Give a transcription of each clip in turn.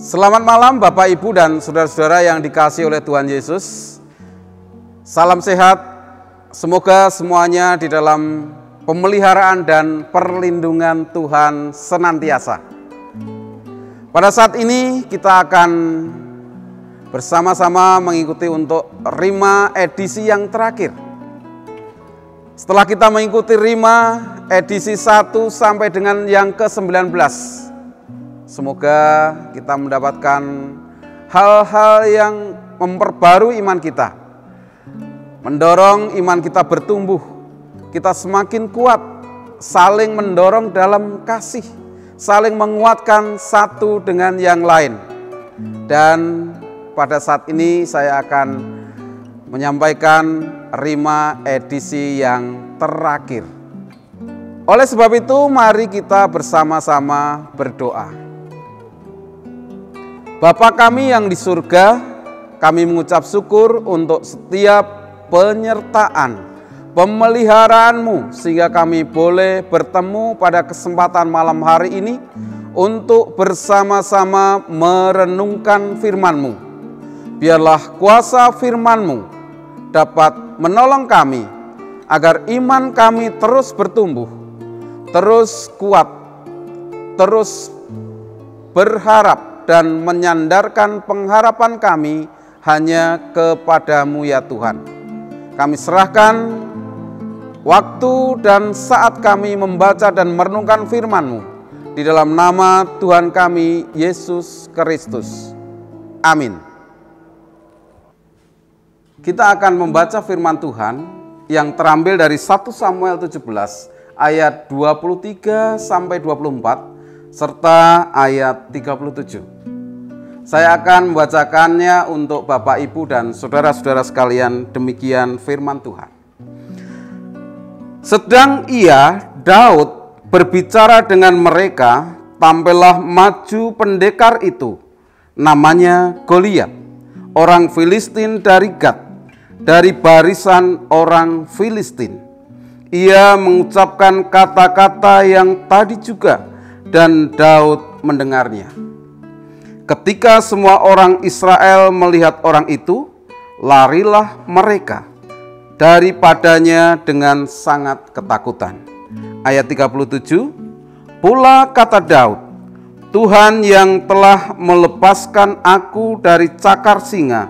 Selamat malam Bapak Ibu dan saudara-saudara yang dikasihi oleh Tuhan Yesus. Salam sehat, semoga semuanya di dalam pemeliharaan dan perlindungan Tuhan senantiasa. Pada saat ini kita akan bersama-sama mengikuti untuk Rima edisi yang terakhir. Setelah kita mengikuti Rima edisi 1 sampai dengan yang ke-19, semoga kita mendapatkan hal-hal yang memperbarui iman kita, mendorong iman kita bertumbuh, kita semakin kuat, saling mendorong dalam kasih, saling menguatkan satu dengan yang lain. Dan pada saat ini saya akan menyampaikan Rima edisi yang terakhir. Oleh sebab itu, mari kita bersama-sama berdoa. Bapa kami yang di surga, kami mengucap syukur untuk setiap penyertaan, pemeliharaan-Mu, sehingga kami boleh bertemu pada kesempatan malam hari ini untuk bersama-sama merenungkan firman-Mu. Biarlah kuasa firman-Mu dapat menolong kami, agar iman kami terus bertumbuh, terus kuat, terus berharap, dan menyandarkan pengharapan kami hanya kepada-Mu ya Tuhan. Kami serahkan waktu dan saat kami membaca dan merenungkan firman-Mu di dalam nama Tuhan kami Yesus Kristus. Amin. Kita akan membaca firman Tuhan yang terambil dari 1 Samuel 17 ayat 23 sampai 24 serta ayat 37. Saya akan membacakannya untuk Bapak, Ibu, dan saudara-saudara sekalian. Demikian firman Tuhan. Sedang Daud, berbicara dengan mereka, tampillah maju pendekar itu, namanya Goliat, orang Filistin dari Gat, dari barisan orang Filistin. Ia mengucapkan kata-kata yang tadi juga, dan Daud mendengarnya. Ketika semua orang Israel melihat orang itu, larilah mereka daripadanya dengan sangat ketakutan. Ayat 37, pula kata Daud, Tuhan yang telah melepaskan aku dari cakar singa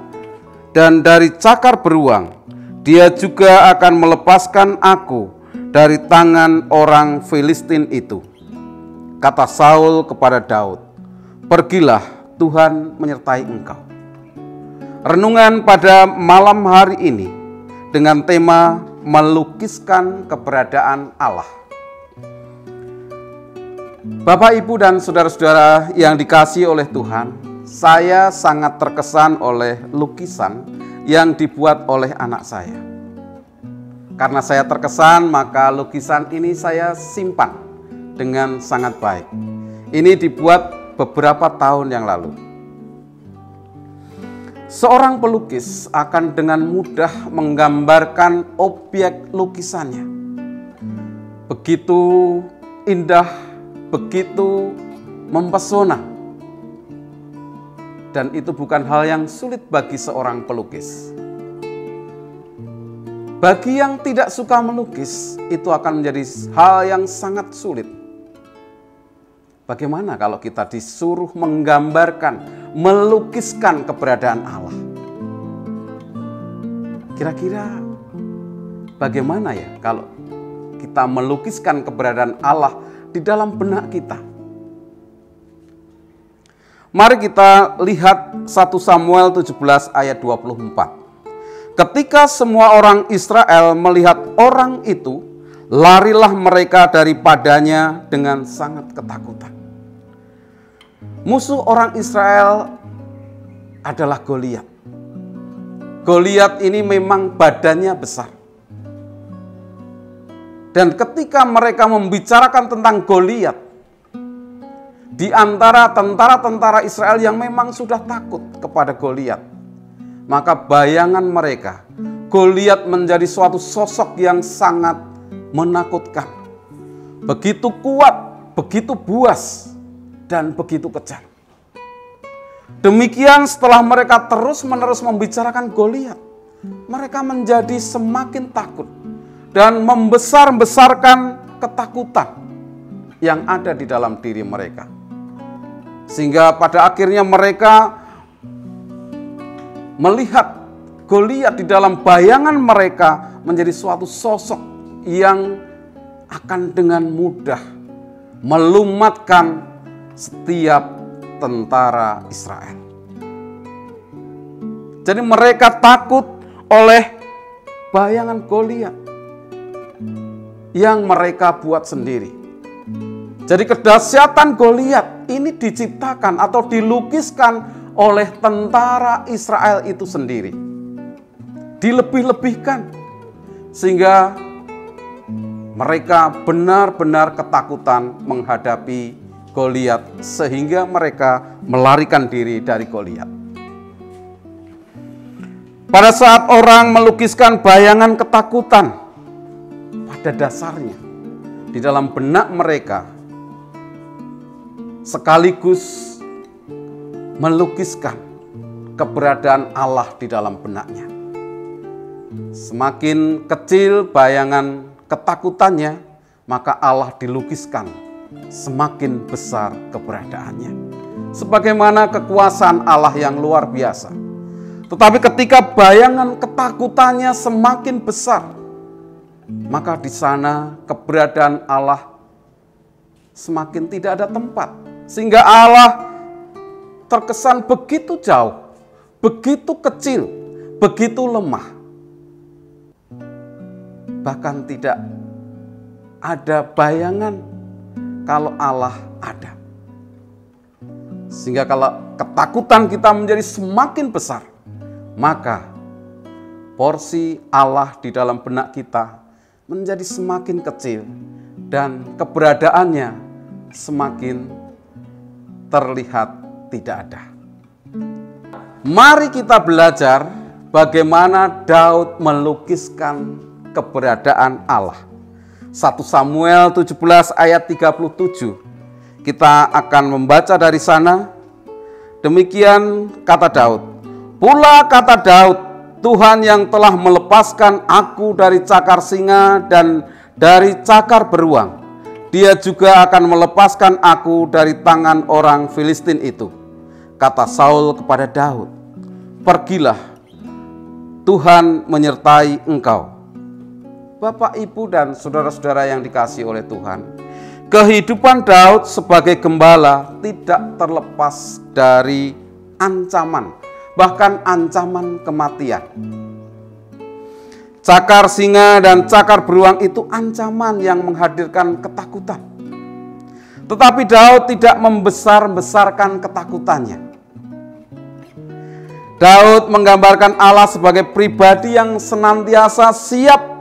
dan dari cakar beruang, Dia juga akan melepaskan aku dari tangan orang Filistin itu. Kata Saul kepada Daud, pergilah, Tuhan menyertai engkau. Renungan pada malam hari ini dengan tema melukiskan keberadaan Allah. Bapak, Ibu, dan saudara-saudara yang dikasihi oleh Tuhan, saya sangat terkesan oleh lukisan yang dibuat oleh anak saya. Karena saya terkesan, maka lukisan ini saya simpan dengan sangat baik. Ini dibuat beberapa tahun yang lalu. Seorang pelukis akan dengan mudah menggambarkan objek lukisannya. Begitu indah, begitu mempesona. Dan itu bukan hal yang sulit bagi seorang pelukis. Bagi yang tidak suka melukis, itu akan menjadi hal yang sangat sulit. Bagaimana kalau kita disuruh menggambarkan, melukiskan keberadaan Allah? Kira-kira bagaimana ya kalau kita melukiskan keberadaan Allah di dalam benak kita? Mari kita lihat 1 Samuel 17 ayat 24. Ketika semua orang Israel melihat orang itu, larilah mereka daripadanya dengan sangat ketakutan. Musuh orang Israel adalah Goliat. Goliat ini memang badannya besar. Dan ketika mereka membicarakan tentang Goliat, di antara tentara-tentara Israel yang memang sudah takut kepada Goliat, maka bayangan mereka, Goliat menjadi suatu sosok yang sangat menakutkan. Begitu kuat, begitu buas, dan begitu kejam. Demikian setelah mereka terus-menerus membicarakan Goliat, mereka menjadi semakin takut dan membesar-besarkan ketakutan yang ada di dalam diri mereka. Sehingga pada akhirnya mereka melihat Goliat di dalam bayangan mereka menjadi suatu sosok yang akan dengan mudah melumatkan setiap tentara Israel. Jadi mereka takut oleh bayangan Goliat yang mereka buat sendiri. Jadi kedahsyatan Goliat ini diciptakan atau dilukiskan oleh tentara Israel itu sendiri. Dilebih-lebihkan sehingga mereka benar-benar ketakutan menghadapi Goliat sehingga mereka melarikan diri dari Goliat. Pada saat orang melukiskan bayangan ketakutan, pada dasarnya di dalam benak mereka sekaligus melukiskan keberadaan Allah di dalam benaknya. Semakin kecil bayangan ketakutannya, maka Allah dilukiskan semakin besar keberadaannya. Sebagaimana kekuasaan Allah yang luar biasa. Tetapi ketika bayangan ketakutannya semakin besar, maka di sana keberadaan Allah semakin tidak ada tempat. Sehingga Allah terkesan begitu jauh, begitu kecil, begitu lemah. Bahkan tidak ada bayangan kalau Allah ada. Sehingga kalau ketakutan kita menjadi semakin besar, maka porsi Allah di dalam benak kita menjadi semakin kecil dan keberadaannya semakin terlihat tidak ada. Mari kita belajar bagaimana Daud melukiskan keberadaan Allah. 1 Samuel 17 ayat 37. Kita akan membaca dari sana. Demikian kata Daud. Pula kata Daud, Tuhan yang telah melepaskan aku dari cakar singa dan dari cakar beruang, Dia juga akan melepaskan aku dari tangan orang Filistin itu. Kata Saul kepada Daud, pergilah, Tuhan menyertai engkau. Bapak, Ibu, dan saudara-saudara yang dikasihi oleh Tuhan, kehidupan Daud sebagai gembala tidak terlepas dari ancaman, bahkan ancaman kematian. Cakar singa dan cakar beruang itu ancaman yang menghadirkan ketakutan. Tetapi Daud tidak membesar-besarkan ketakutannya. Daud menggambarkan Allah sebagai pribadi yang senantiasa siap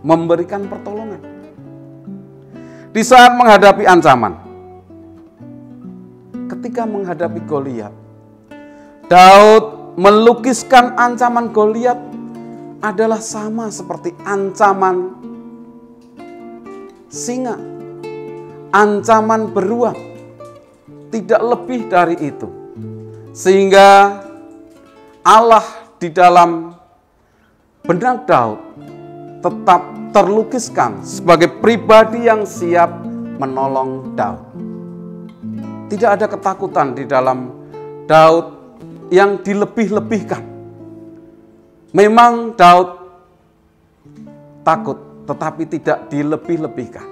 memberikan pertolongan di saat menghadapi ancaman. Ketika menghadapi Goliat, Daud melukiskan ancaman Goliat adalah sama seperti ancaman singa, ancaman beruang, tidak lebih dari itu. Sehingga Allah di dalam benak Daud tetap terlukiskan sebagai pribadi yang siap menolong Daud. Tidak ada ketakutan di dalam Daud yang dilebih-lebihkan. Memang Daud takut, tetapi tidak dilebih-lebihkan.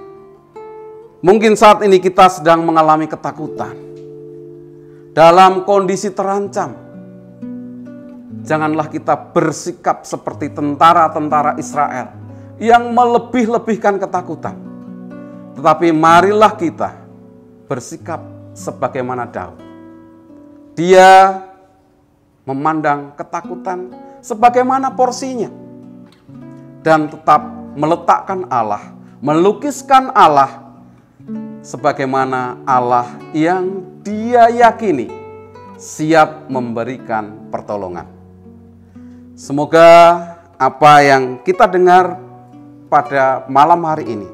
Mungkin saat ini kita sedang mengalami ketakutan, dalam kondisi terancam. Janganlah kita bersikap seperti tentara-tentara Israel yang melebih-lebihkan ketakutan. Tetapi marilah kita bersikap sebagaimana Daud. Dia memandang ketakutan sebagaimana porsinya, dan tetap meletakkan Allah, melukiskan Allah sebagaimana Allah yang dia yakini siap memberikan pertolongan. Semoga apa yang kita dengar pada malam hari ini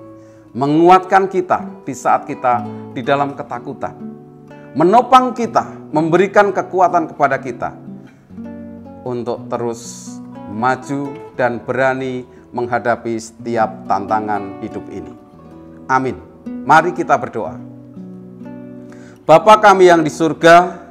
menguatkan kita di saat kita di dalam ketakutan, menopang kita, memberikan kekuatan kepada kita untuk terus maju dan berani menghadapi setiap tantangan hidup ini. Amin. Mari kita berdoa. Bapa kami yang di surga,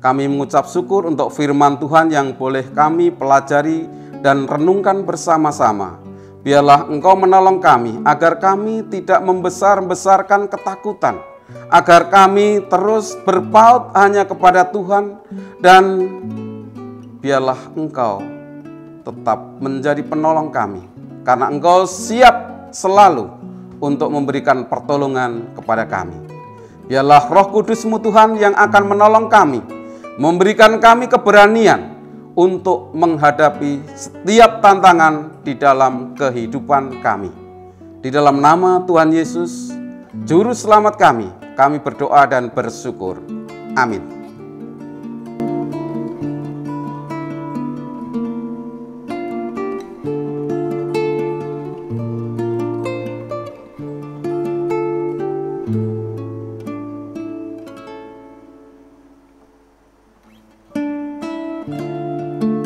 kami mengucap syukur untuk firman Tuhan yang boleh kami pelajari dan renungkan bersama-sama. Biarlah Engkau menolong kami agar kami tidak membesar-besarkan ketakutan, agar kami terus berpaut hanya kepada Tuhan, dan biarlah Engkau tetap menjadi penolong kami, karena Engkau siap selalu untuk memberikan pertolongan kepada kami. Biarlah Roh Kudus-Mu Tuhan yang akan menolong kami, memberikan kami keberanian untuk menghadapi setiap tantangan di dalam kehidupan kami. Di dalam nama Tuhan Yesus, Juru Selamat kami berdoa dan bersyukur. Amin.